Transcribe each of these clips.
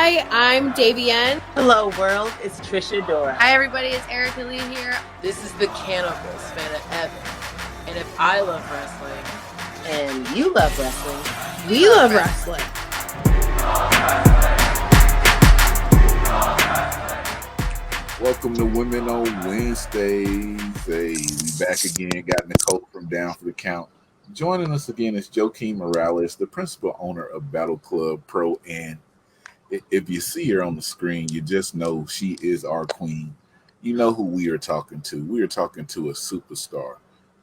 Hi, I'm Davienne. Hello, world. It's Trish Adora. Hi, everybody. It's Erica Leigh here. This is the cannibal, Savannah Evans. And if I love wrestling, And you love wrestling, We love wrestling. Welcome to Women on Wednesdays. Hey, we back again. Got Nicole from Down for the Count. Joining us again is Joaquin Morales, the principal owner of Battle Club Pro. And if you see her on the screen, you just know she is our queen. You know who we are talking to. We are talking to a superstar.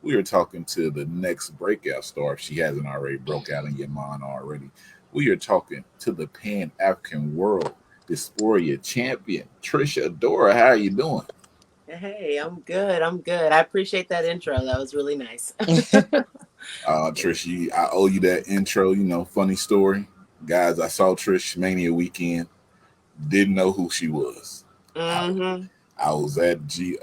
We are talking to the next breakout star, if she hasn't already broke out in your mind already. We are talking to the Pan-African World Disapora champion, Trish Adora. How are you doing? hey, I'm good. I appreciate that intro. That was really nice. Trish, I owe you that intro. Funny story. Guys, I saw Trish Mania weekend. Didn't know who she was. Mm-hmm. I was at the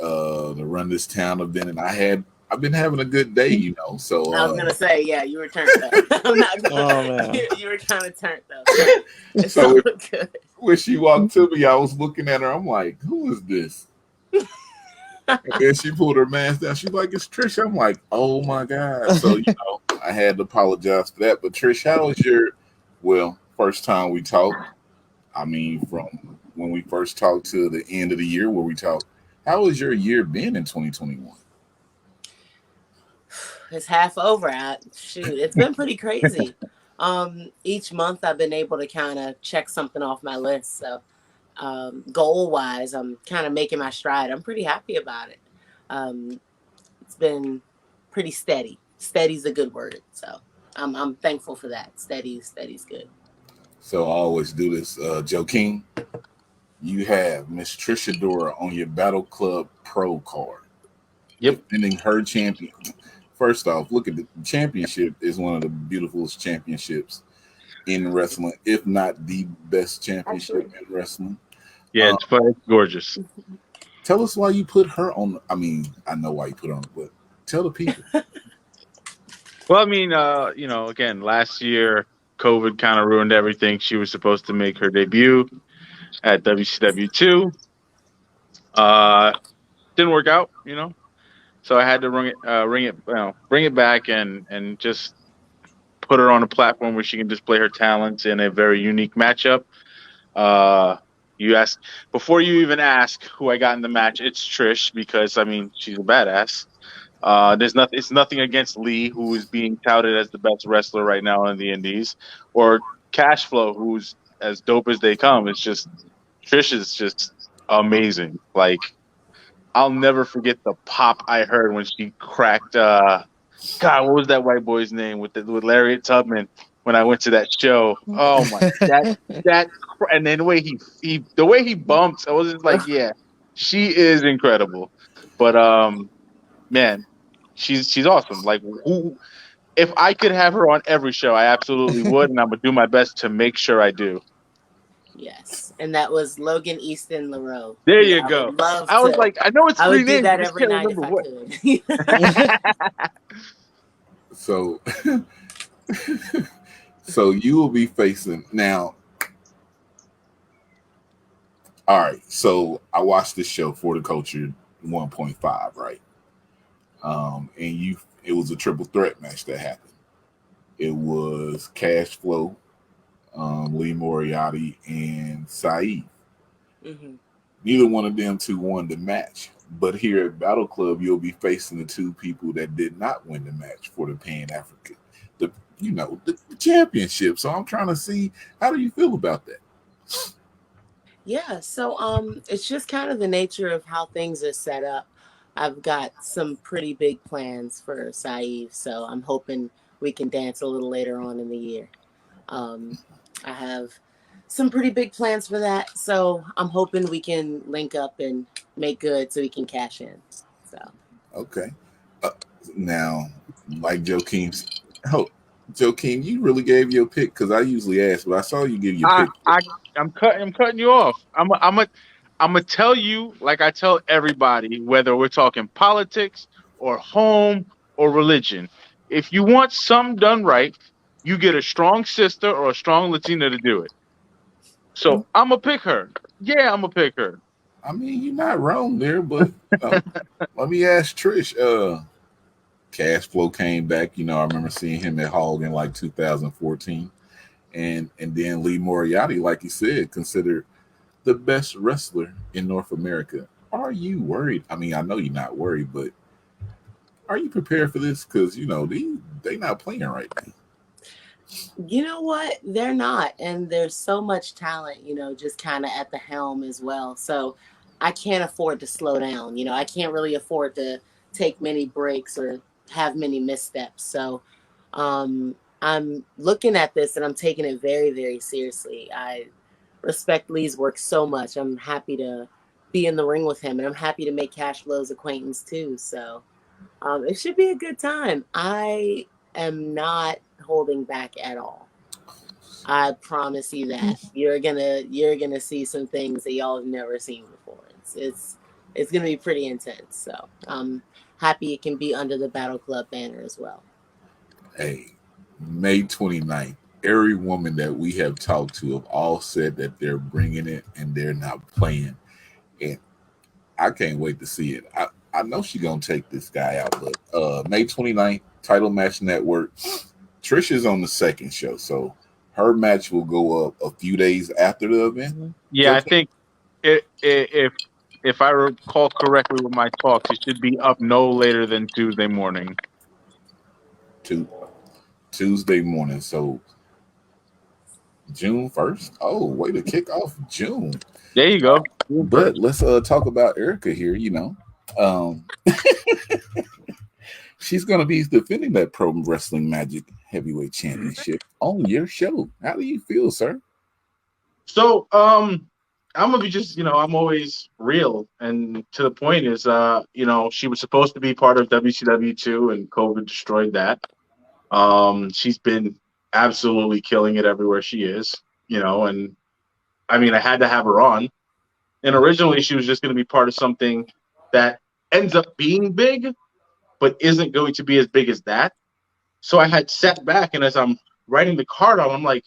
Run This Town event, and I've been having a good day, So I was gonna say, yeah, you were turned up. I'm not gonna. You were kind of turned up. It's so good. when she walked to me, I was looking at her. I'm like, "Who is this?" And then she pulled her mask down. She's like, "It's Trish." I'm like, "Oh my god!" So I had to apologize for that. But Trish, how was your first time we talked? I mean, from when we first talked to the end of the year where we talked, how has your year been in 2021? It's half over. It's been pretty crazy. Each month I've been able to kind of check something off my list. So goal wise, I'm kind of making my stride. I'm pretty happy about it. It's been pretty steady. Steady's a good word. So I'm thankful for that. Steady's good. So I always do this. Joaquin, you have Miss Trish Adora on your Battle Club Pro card. Yep. Defending her champion. First off, look at the championship is one of the beautifulest championships in wrestling, if not the best championship in wrestling. Yeah, it's gorgeous. Tell us why you put her on. I mean, I know why you put her on, but tell the people. Well, I mean, again, last year, COVID kind of ruined everything. She was supposed to make her debut at WCW 2. Didn't work out, So I had to bring it back and just put her on a platform where she can display her talents in a very unique matchup. You ask before you even ask who I got in the match. It's Trish because she's a badass. It's nothing against Leigh, who is being touted as the best wrestler right now in the Indies, or Cashflow, who's as dope as they come. It's just Trish is just amazing. Like, I'll never forget the pop I heard when she cracked. God, what was that white boy's name with Lariat Tubman when I went to that show? Oh my, that and then the way he bumps, I was just like, yeah, she is incredible. But man, she's awesome. Like, if I could have her on every show, I absolutely would, and I'm gonna do my best to make sure I do. Yes, and that was Logan Easton LaRoe. There you go. I was like, I know it's I three would do names. that I just every can't night if remember I what. So you will be facing now. All right. So I watched this show For the Culture 1.5, right? And it was a triple threat match that happened. It was Cashflow, Lee Moriarty, and Saeed. Mm-hmm. Neither one of them two won the match. But here at Battle Club, you'll be facing the two people that did not win the match for the Pan-African, the championship. So I'm trying to see, how do you feel about that? Yeah, so it's just kind of the nature of how things are set up. I've got some pretty big plans for Saeed, so I'm hoping we can dance a little later on in the year. I have some pretty big plans for that, so I'm hoping we can link up and make good so we can cash in. So okay, now like Joaquin, you really gave your pick because I usually ask, but I saw you give your pick. I'm cutting you off. I'm gonna tell you like I tell everybody, whether we're talking politics or home or religion. If you want something done right, you get a strong sister or a strong Latina to do it. So I'm gonna pick her. Yeah, I'm gonna pick her. I mean, you're not wrong there, but let me ask Trish. Cash Flow came back. I remember seeing him at Hog in like 2014, and then Lee Moriarty, like you said, considered the best wrestler in North America. Are you worried? I mean, I know you're not worried, but are you prepared for this? Because they not playing right now. You know what? They're not. And there's so much talent, just kind of at the helm as well. So I can't afford to slow down. I can't really afford to take many breaks or have many missteps. So I'm looking at this and I'm taking it very, very seriously. I respect Lee's work so much. I'm happy to be in the ring with him, and I'm happy to make Cash Flow's acquaintance too. So it should be a good time. I am not holding back at all. I promise you that you're gonna see some things that y'all have never seen before. It's gonna be pretty intense. So I'm happy it can be under the Battle Club banner as well. Hey, May 29th. Every woman that we have talked to have all said that they're bringing it and they're not playing. And I can't wait to see it. I know she's going to take this guy out. But May 29th, Title Match Network. Trish is on the second show. So her match will go up a few days after the event. Yeah, I think if I recall correctly with my talks, it should be up no later than Tuesday morning. Tuesday morning. So June 1st. Oh, way to kick off June. There you go. But let's talk about Erica here. She's going to be defending that Pro Wrestling Magic Heavyweight Championship on your show. How do you feel, sir? So, I'm gonna be just, I'm always real, and to the point is, she was supposed to be part of WCW 2, and COVID destroyed that. She's been absolutely killing it everywhere she is, and I mean, I had to have her on. And originally she was just going to be part of something that ends up being big, but isn't going to be as big as that. So I had sat back, and as I'm writing the card on, I'm like,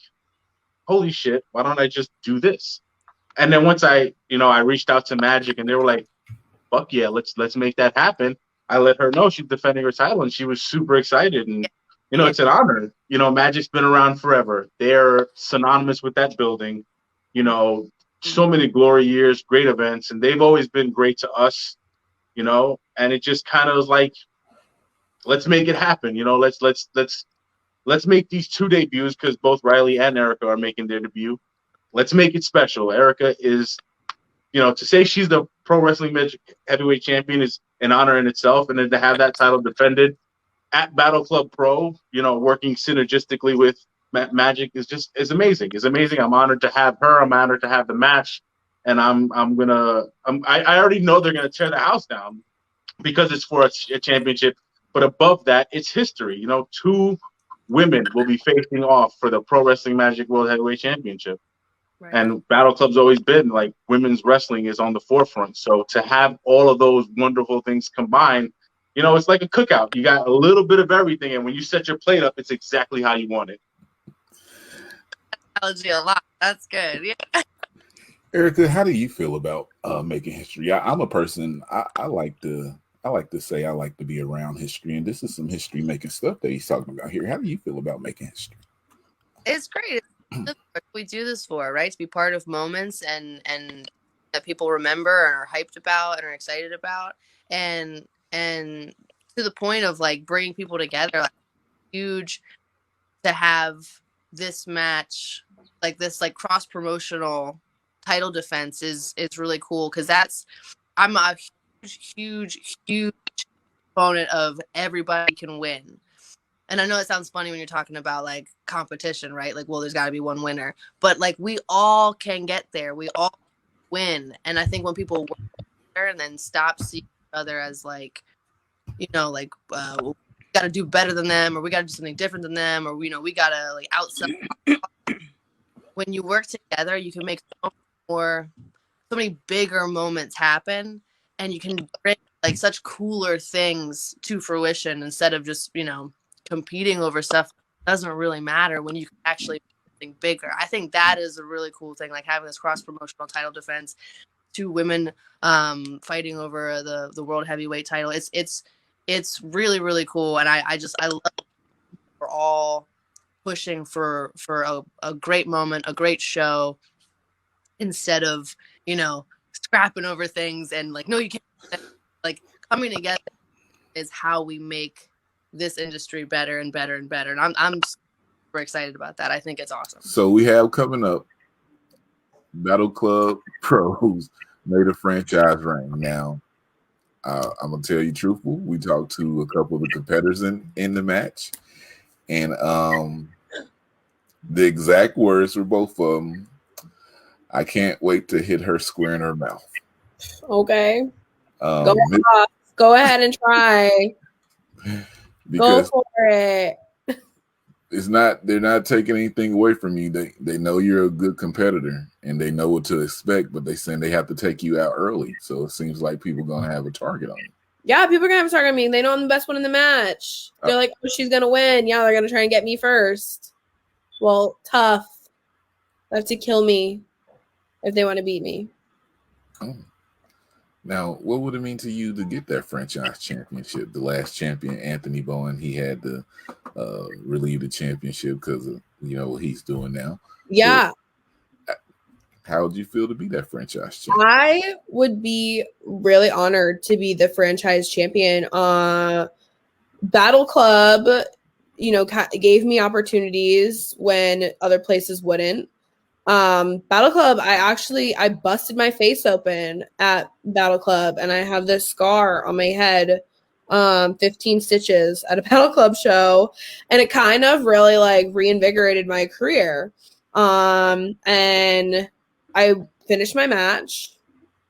holy shit, why don't I just do this? And then once I reached out to Magic, and they were like, fuck yeah, let's make that happen. I let her know she's defending her title, and she was super excited. And it's an honor. Magic's been around forever. They're synonymous with that building. So many glory years, great events, and they've always been great to us. And it just kind of was like, let's make it happen. Let's make these 2 debuts, because both Riley and Erica are making their debut. Let's make it special. Erica is, to say she's the Pro Wrestling Magic Heavyweight Champion is an honor in itself, and then to have that title defended at Battle Club Pro, working synergistically with Magic is amazing. It's amazing. I'm honored to have her. I'm honored to have the match, and I already know they're gonna tear the house down because it's for a championship. But above that, it's history. 2 women will be facing off for the Pro Wrestling Magic World Heavyweight Championship. Right. And Battle Club's always been like women's wrestling is on the forefront. So to have all of those wonderful things combined, it's like a cookout. You got a little bit of everything, and when you set your plate up, it's exactly how you want it. Analogy a lot. That's good. Yeah. Erica, how do you feel about making history? I'm a person. I like to say I like to be around history, and this is some history making stuff that he's talking about here. How do you feel about making history? It's great. We do this for, right? To be part of moments and that people remember and are hyped about and are excited about, and to the point of like bringing people together. Like, huge to have this match, like this, like cross promotional title defense is really cool, because I'm a huge proponent of everybody can win. And I know it sounds funny when you're talking about like competition, right? Like, well, there's got to be one winner, but like we all can get there. We all win. And I think when people work together and then stop seeing each other as like, we got to do better than them, or we got to do something different than them, or we got to like outsell. When you work together, you can make so many bigger moments happen, and you can bring like such cooler things to fruition instead of just competing over stuff that doesn't really matter when you can actually something bigger. I think that is a really cool thing, like having this cross-promotional title defense, 2 women fighting over the world heavyweight title. It's really, really cool, and I love that we're all pushing for a great moment, a great show, instead of, you know, scrapping over things and like, no, you can't. Like, coming together is how we make this industry better and better and better. And I'm super excited about that. I think it's awesome. So we have coming up, Battle Club Pros made a franchise ring. Now, I'm gonna tell you truthful. We talked to a couple of the competitors in the match, and the exact words were both of them. I can't wait to hit her square in her mouth. Okay. Go ahead and try. Go for it. They're not taking anything away from you. They know you're a good competitor and they know what to expect, but they saying they have to take you out early. So it seems like people are gonna have a target on you. Yeah, people are gonna have a target on me. They know I'm the best one in the match. They're like, oh, she's gonna win. Yeah, they're gonna try and get me first. Well, tough. They have to kill me if they want to beat me. Oh. Now, what would it mean to you to get that franchise championship? The last champion, Anthony Bowen, he had to relieve the championship because of, you know, what he's doing now. Yeah. So, how would you feel to be that franchise champion? I would be really honored to be the franchise champion. Battle Club, you know, gave me opportunities when other places wouldn't. Battle Club, I busted my face open at Battle Club, and I have this scar on my head, 15 stitches at a Battle Club show, and it kind of really like reinvigorated my career. And I finished my match,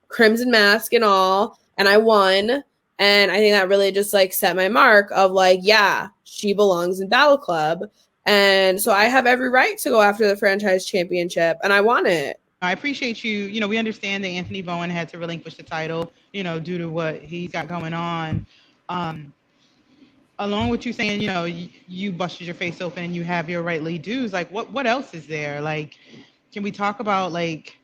Crimson Mask and all, and I won. And I think that really just like set my mark of like, yeah, she belongs in Battle Club. And so I have every right to go after the franchise championship, and I want it. I appreciate you. You know, we understand that Anthony Bowen had to relinquish the title, you know, due to what he's got going on. Along with you saying, you know, you busted your face open and you have your rightly dues, like what else is there? Like, can we talk about like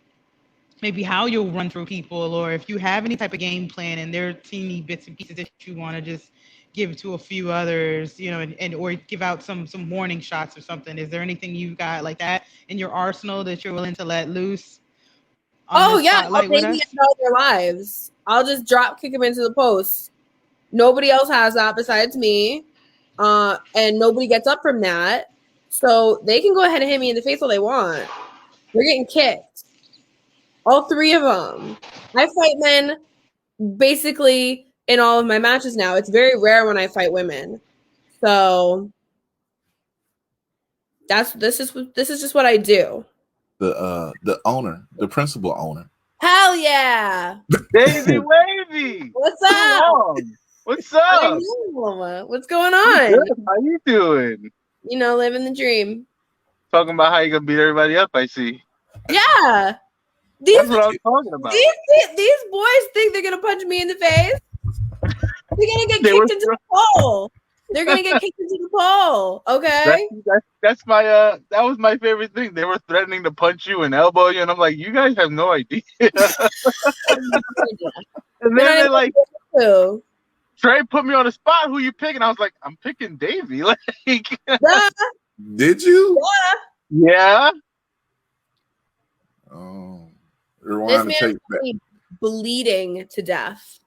maybe how you'll run through people, or if you have any type of game plan and there are teeny bits and pieces that you want to just give to a few others, you know, and or give out some warning shots or something? Is there anything you've got like that in your arsenal that you're willing to let loose? Oh yeah, I'll take them out their lives. I'll just drop kick them into the post. Nobody else has that besides me, and nobody gets up from that. So they can go ahead and hit me in the face all they want. They're getting kicked. All 3 of them. I fight men basically in all of my matches now. It's very rare when I fight women. So this is just what I do. The owner, the principal owner. Hell yeah. Davey Wavy. What's up? What's up? What's going on? Good. How you doing? You know, living the dream. Talking about how you gonna beat everybody up, I see. Yeah. That's what I was talking about. These boys think they're gonna punch me in the face. They're gonna get kicked into the pole. They're gonna get kicked into the pole. Okay. That's my that was my favorite thing. They were threatening to punch you and elbow you, and I'm like, you guys have no idea. And then they're like, Trey put me on the spot. Who you picking? I was like, I'm picking Davey. Like, did you? Yeah. Oh, this man is bleeding to death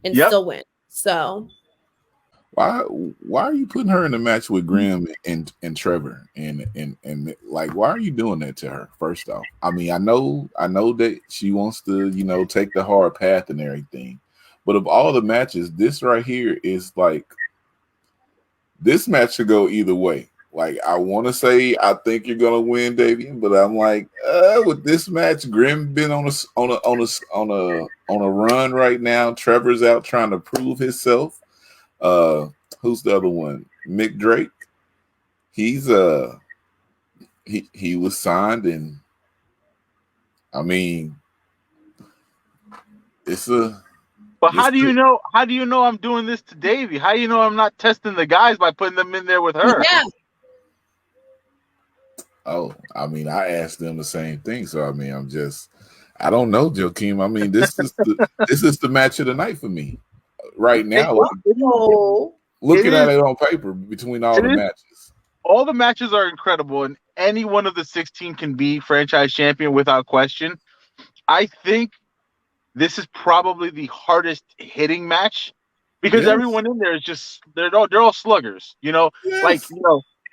and still win. So why are you putting her in a match with Graham and Trevor and like, why are you doing that to her? First off, I mean, I know that she wants to, you know, take the hard path and everything, but of all the matches, this right here is like, this match should go either way. Like, I want to say I think you're gonna win, Davienne, but I'm like, with this match, Grimm been on a run right now. Trevor's out trying to prove himself. Who's the other one? Mick Drake. He's he was signed, and I mean, it's a. But how do you know? How do you know I'm doing this to Davey? How do you know I'm not testing the guys by putting them in there with her? Yeah. Oh, I mean, I asked them the same thing. So I mean, I don't know, Joakim. I mean, this is the match of the night for me right now. Like, Oh, looking at it on paper between all the matches. All the matches are incredible, and any one of the 16 can be franchise champion without question. I think this is probably the hardest hitting match because Yes. everyone in there is just they're all sluggers, Yes. like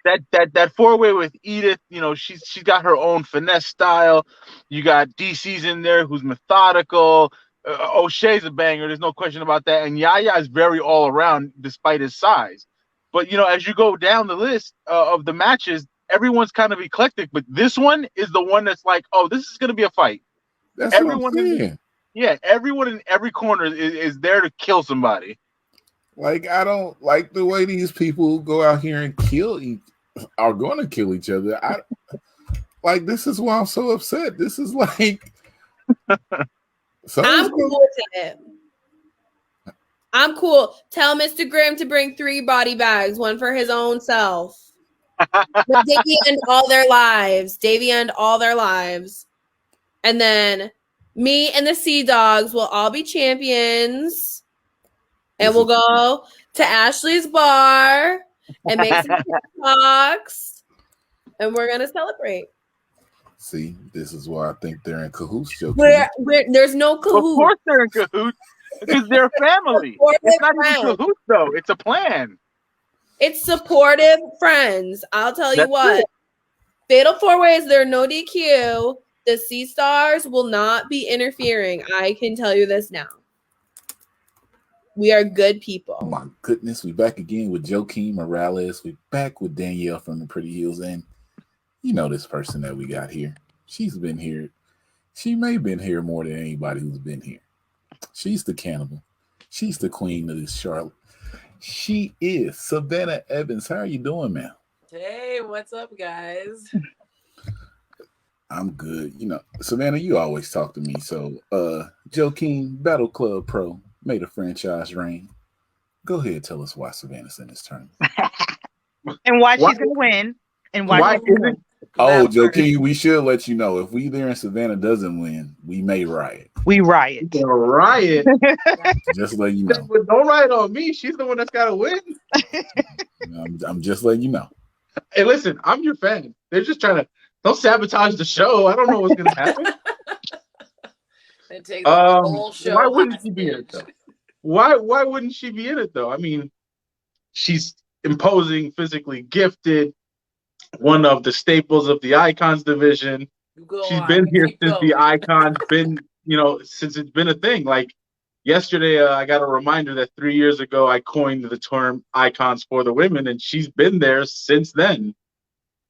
that 4-way with Edith, she's got her own finesse style. You got DC's in there who's methodical. O'Shea's a banger, there's no question about that, and Yaya is very all around despite his size. But as you go down the list of the matches, everyone's kind of eclectic, but this one is the one that's like, oh, this is going to be a fight. That's Everyone what I'm saying. everyone in every corner is there to kill somebody. Like, I don't like the way these people go out here and are going to kill each other. This is why I'm so upset. This is like I'm cool with it. I'm cool. Tell Mr. Graham to bring 3 body bags, one for his own self. Davienne all their lives. Davienne all their lives. And then me and the Sea Dogs will all be champions. And we'll go to Ashley's bar and make some TikToks. And we're going to celebrate. See, this is why I think they're in cahoots, Joe. There's no cahoots. Of course they're in cahoots because they're family. It's not even cahoots, though. It's a plan. It's supportive friends. I'll tell you what. Fatal 4-Ways, there are no DQ. The Sea Stars will not be interfering. I can tell you this now. We are good people. Oh my goodness, we back again with Joakim Morales. We back with Danielle from the Pretty Heels, and this person that we got here. She's been here. She may have been here more than anybody who's been here. She's the cannibal. She's the queen of this Charlotte. She is Savannah Evans. How are you doing, man? Hey, what's up, guys? I'm good. Savannah, you always talk to me. So, Joakim, Battle Club Pro, made a franchise reign. Go ahead, tell us why Savannah's in this tournament. And why she's going to win. And why she's going to win. Oh, Joakim, we should let you know if we there and Savannah doesn't win, we may riot. We riot. Riot. Just letting you know. But don't riot on me. She's the one that's got to win. I'm just letting you know. Hey, listen, I'm your fan. They're just trying to don't sabotage the show. I don't know what's going to happen. It takes the whole show. Why wouldn't she be in it though? Why wouldn't she be in it though? I mean, she's imposing, physically gifted, one of the staples of the Icons division. She's been here since the Icons been, since it's been a thing. Like yesterday, I got a reminder that 3 years ago I coined the term Icons for the women, and she's been there since then.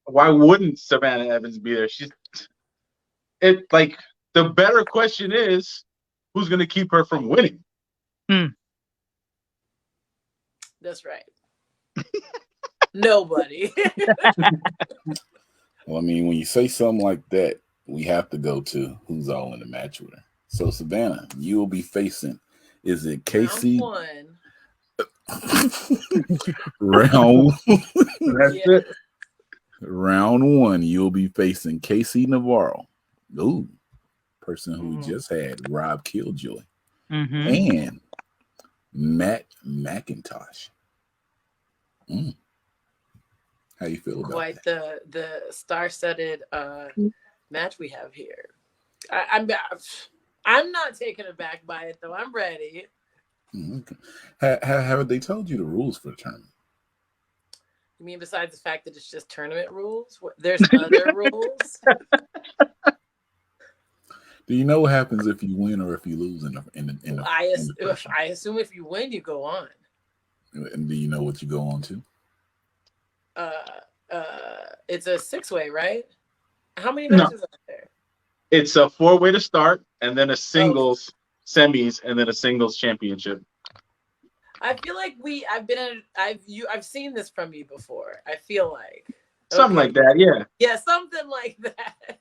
Why wouldn't Savannah Evans be there? The better question is, who's going to keep her from winning? That's right. Nobody. Well, I mean, when you say something like that, we have to go to who's all in the match with her. So, Savannah, you will be facing, is it Casey? Round one. That's it. Round one, you'll be facing Casey Navarro. Ooh, person who just had Rob Killjoy. And Matt McIntosh. How you feel about quite that? the star-studded match we have here. I'm not taken aback by it though. I'm ready. Okay. Have they told you the rules for the tournament? You mean besides the fact that it's just tournament rules? There's other rules. Do you know what happens if you win or if you lose in the I assume if you win, you go on. And do you know what you go on to? It's a 6-way, right? How many matches are there? It's a 4-way to start, and then a singles semis, and then a singles championship. I feel like I've seen this from you before. I feel like something like that, yeah. Yeah, something like that.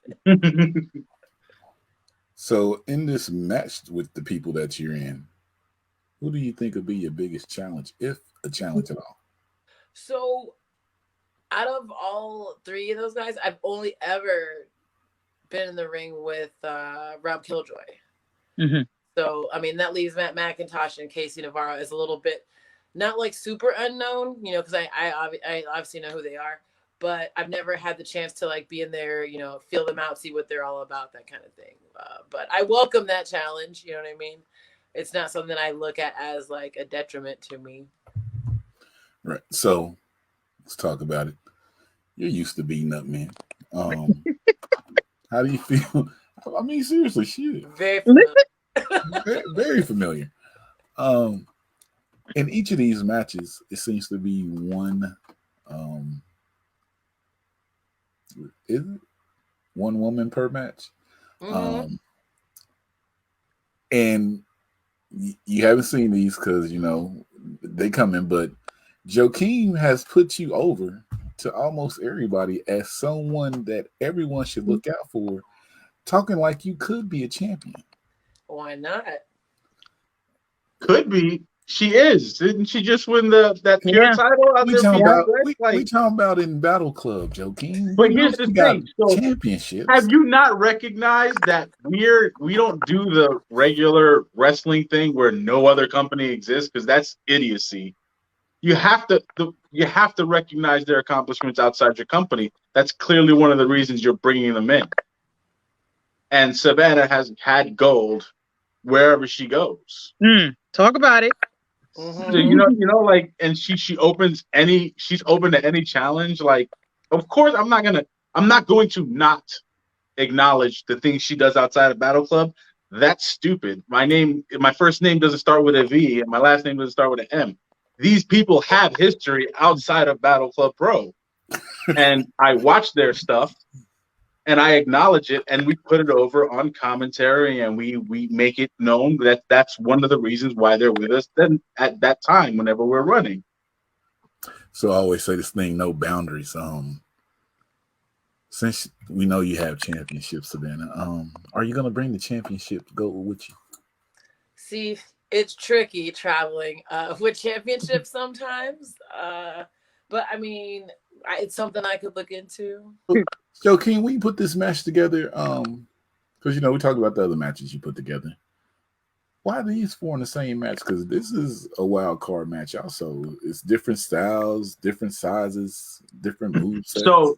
So in this match with the people that you're in, who do you think would be your biggest challenge, if a challenge at all? So out of all three of those guys, I've only ever been in the ring with Rob Killjoy. Mm-hmm. So, I mean, that leaves Matt McIntosh and Casey Navarro as a little bit, not like super unknown, you know, because I obviously know who they are, but I've never had the chance to like be in there, you know, feel them out, see what they're all about, that kind of thing. But I welcome that challenge, you know what I mean? It's not something I look at as like a detriment to me. Right. So let's talk about it. You're used to beating up men. How do you feel? I mean, seriously, shit. Very familiar. Very, very familiar. In each of these matches, it seems to be one. Is it one woman per match? Mm-hmm. And you haven't seen these because you know they come in, but Joakim has put you over to almost everybody as someone that everyone should look out for, talking like you could be a champion. Why not? Could be. She is. Didn't she just win that pure title out We there? talking about in Battle Club, Joakim. But here's the thing. So championships. have you not recognized that we don't do the regular wrestling thing where no other company exists? Because that's idiocy. You have to recognize their accomplishments outside your company. That's clearly one of the reasons you're bringing them in. And Savannah has had gold wherever she goes. Talk about it. Mm-hmm. So, you know, like, and she's open to any challenge. Like, of course, I'm not going to not acknowledge the things she does outside of Battle Club. That's stupid. My first name doesn't start with a V, and my last name doesn't start with an M. These people have history outside of Battle Club Pro, and I watch their stuff, and I acknowledge it, and we put it over on commentary, and we make it known that that's one of the reasons why they're with us then at that time whenever we're running. So I always say this thing, no boundaries. Since we know you have championships, Savannah, are you going to bring the championship gold with you? See, it's tricky traveling with championships sometimes. But I mean, it's something I could look into. Joakim, we put this match together because you know we talked about the other matches you put together. Why are these four in the same match? Because this is a wild card match. Also, it's different styles, different sizes, different moves. So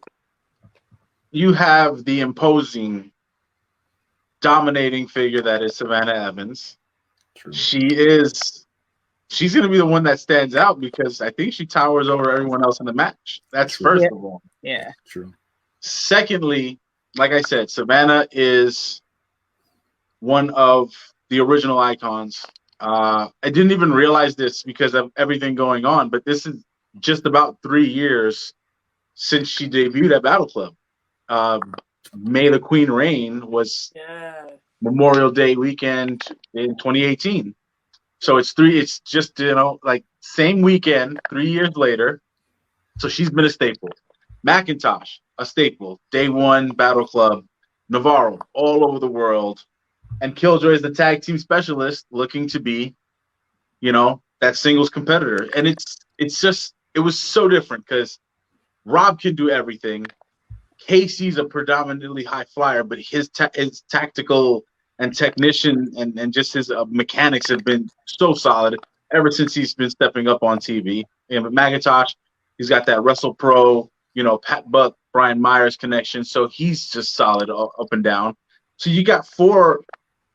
you have the imposing, dominating figure that is Savannah Evans. True. She's going to be the one that stands out because I think she towers over everyone else in the match. That's first of all. Yeah. True. Secondly, like I said, Savannah is one of the original icons. I didn't even realize this because of everything going on, but this is just about 3 years since she debuted at Battle Club. May the Queen Reign was Memorial Day weekend in 2018. So it's just, you know, like same weekend, 3 years later. So she's been a staple. McIntosh, a staple. Day one, Battle Club. Navarro, all over the world. And Killjoy is the tag team specialist looking to be, you know, that singles competitor. And it was so different because Rob can do everything. Casey's a predominantly high flyer, but his tactical and technician and just his mechanics have been so solid ever since he's been stepping up on TV. And with McIntosh, he's got that Wrestle Pro, you know, Pat Buck, Brian Myers connection. So he's just solid up and down. So you got four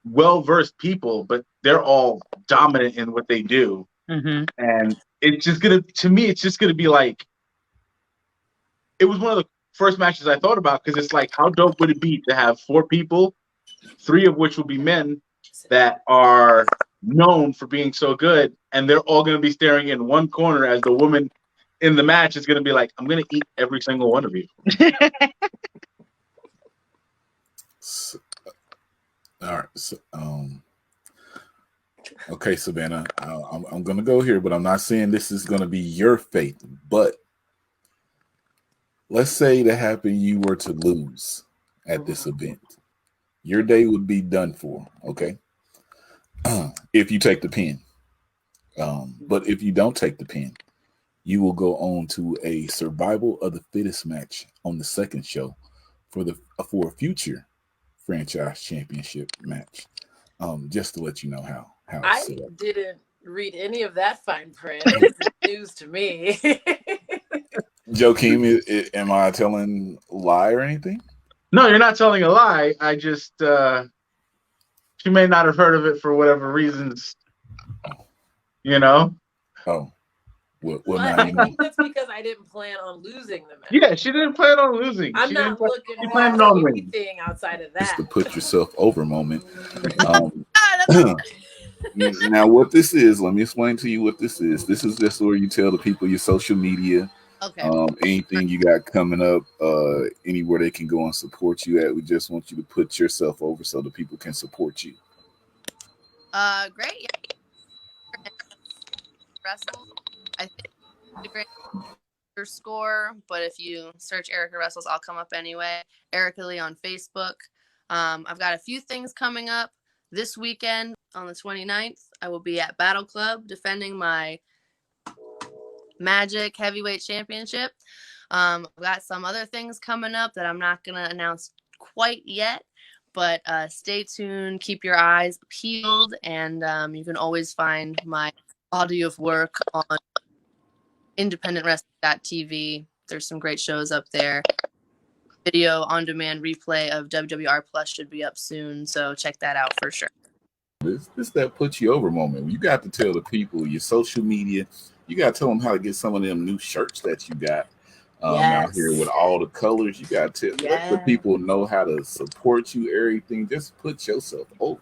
well-versed people, but they're all dominant in what they do. Mm-hmm. And it's just gonna be like, it was one of the first matches I thought about because it's like, how dope would it be to have four people, three of which will be men that are known for being so good, and they're all going to be staring in one corner as the woman in the match is going to be like, I'm going to eat every single one of you. All right. So, okay, Savannah, I'm going to go here, but I'm not saying this is going to be your fate. But let's say that happened, you were to lose at this event. Your day would be done for, okay? If you take the pin. But if you don't take the pin, You will go on to a survival of the fittest match on the second show for a future franchise championship match. Just to let you know how it's I set up. didn't read any of that fine print. This is news to me. Joakim, am I telling a lie or anything? No, you're not telling a lie. I just she may not have heard of it for whatever reasons. You know? Oh. Well, But now you know. I think that's because I didn't plan on losing the match. Yeah, she didn't plan on losing. I'm She not looking she for planned on winning. anything outside of It's that. the put yourself over moment. Now, what this is, let me explain to you what this is. This is just where you tell the people your social media, Okay. anything you got coming up, anywhere they can go and support you at. We just want you to put yourself over so the people can support you. Great. Yeah. Wrestle. I think Instagram underscore, but if you search Erica Wrestles, I'll come up anyway. Erica Leigh on Facebook. I've got a few things coming up this weekend on the 29th. I will be at Battle Club defending my Magic Heavyweight Championship. I've got some other things coming up that I'm not going to announce quite yet, but stay tuned. Keep your eyes peeled, and you can always find my body of work on independentwrestling.tv. There's some great shows up there. Video on demand replay of WWR Plus should be up soon, so check that out for sure. This that puts you over moment. You got to tell the people your social media. You got to tell them how to get some of them new shirts that you got out here with all the colors. You got to let the people know how to support you. Everything. Just put yourself over.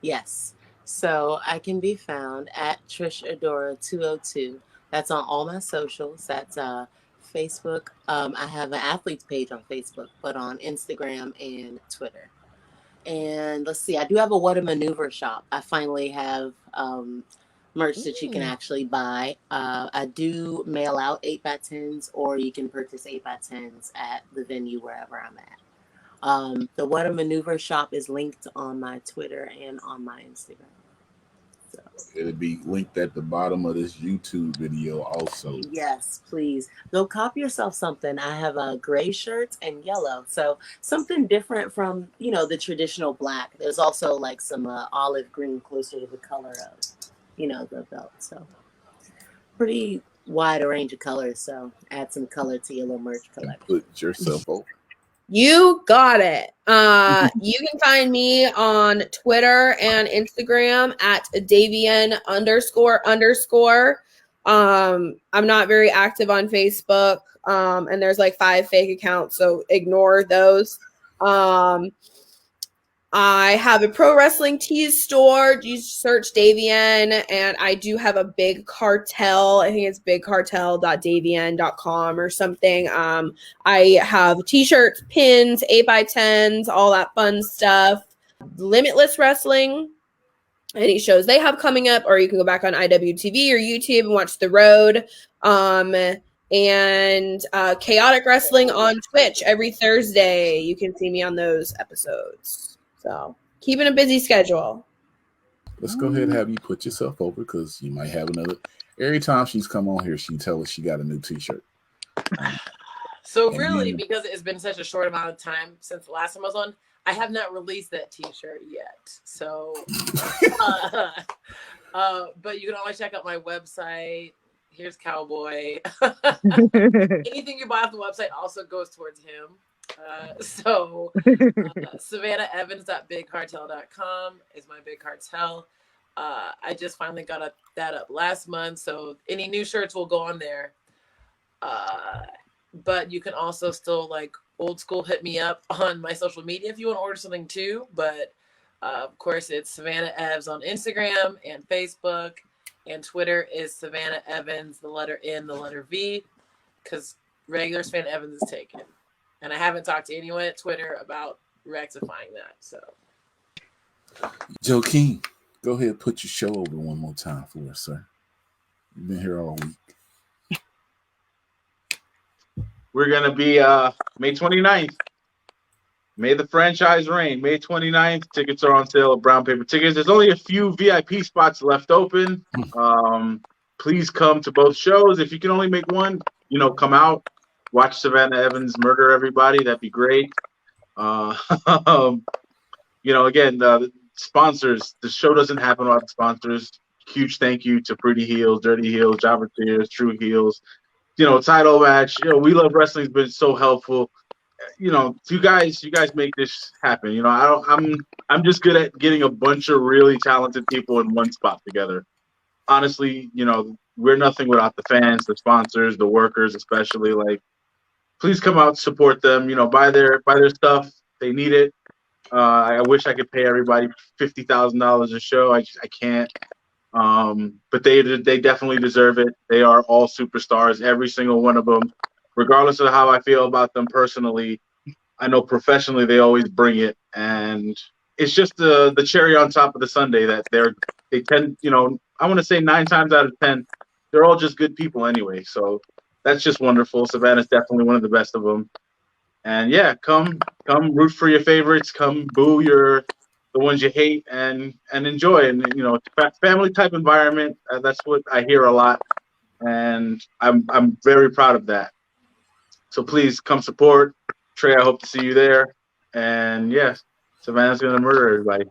Yes. So I can be found at Trish Adora 202. That's on all my socials. That's Facebook. I have an athletes page on Facebook, but on Instagram and Twitter. And let's see, I do have a What a Maneuver shop. I finally have merch that you can actually buy. I do mail out 8x10s, or you can purchase 8x10s at the venue wherever I'm at. The What a Maneuver shop is linked on my Twitter and on my Instagram. So. It'll be linked at the bottom of this YouTube video also. Yes, please. Go cop yourself something. I have gray shirts and yellow. So something different from, the traditional black. There's also like some olive green closer to the color of, the belt. So pretty wide range of colors. So add some color to your little merch collection. Put yourself over. You got it. You can find me on Twitter and Instagram at Davienne __. I'm not very active on Facebook. And there's like 5 fake accounts, so ignore those. I have a pro wrestling tees store. You search Davienne, and I do have a Big Cartel. I think it's bigcartel.davienne.com or something. I have t-shirts, pins, 8x10s, all that fun stuff. Limitless Wrestling, any shows they have coming up, or you can go back on IWTV or YouTube and watch The Road. And Chaotic Wrestling on Twitch every Thursday. You can see me on those episodes. So keeping a busy schedule. Let's go ahead and have you put yourself over, because you might have another. Every time she's come on here, she tells us she got a new t-shirt. So really, because it's been such a short amount of time since the last time I was on, I have not released that t-shirt yet. So, but you can always check out my website. Here's Cowboy. Anything you buy off the website also goes towards him. SavannahEvans.BigCartel.com is my Big Cartel. I just finally got that up last month, so any new shirts will go on there. But you can also still, like old school, hit me up on my social media if you want to order something too. But of course, it's Savannah Evans on Instagram and Facebook, and Twitter is Savannah Evans, the letter N, the letter V, because regular Savannah Evans is taken. And I haven't talked to anyone at Twitter about rectifying that. So, Joakim, go ahead and put your show over one more time for us, sir. You've been here all week. We're going to be May 29th. May the franchise reign. May 29th. Tickets are on sale at Brown Paper Tickets. There's only a few VIP spots left open. please come to both shows. If you can only make one, come out, watch Savannah Evans murder everybody. That'd be great. Again, the sponsors. The show doesn't happen without the sponsors. Huge thank you to Pretty Heels, Dirty Heels, Jobber Tears, True Heels. Title match. We Love Wrestling's been so helpful. You guys make this happen. I'm just good at getting a bunch of really talented people in one spot together. Honestly, we're nothing without the fans, the sponsors, the workers, especially. Like, please come out, support them. Buy their stuff. They need it. I wish I could pay everybody $50,000 a show. I can't. But they definitely deserve it. They are all superstars, every single one of them. Regardless of how I feel about them personally, I know professionally they always bring it, and it's just the cherry on top of the sundae that they tend. I want to say 9 times out of 10, they're all just good people anyway. So that's just wonderful. Savannah's definitely one of the best of them. And yeah, come root for your favorites. Come boo the ones you hate, and enjoy. And family type environment. That's what I hear a lot, and I'm very proud of that. So please come support. Trey, I hope to see you there. And yeah, Savannah's gonna murder everybody.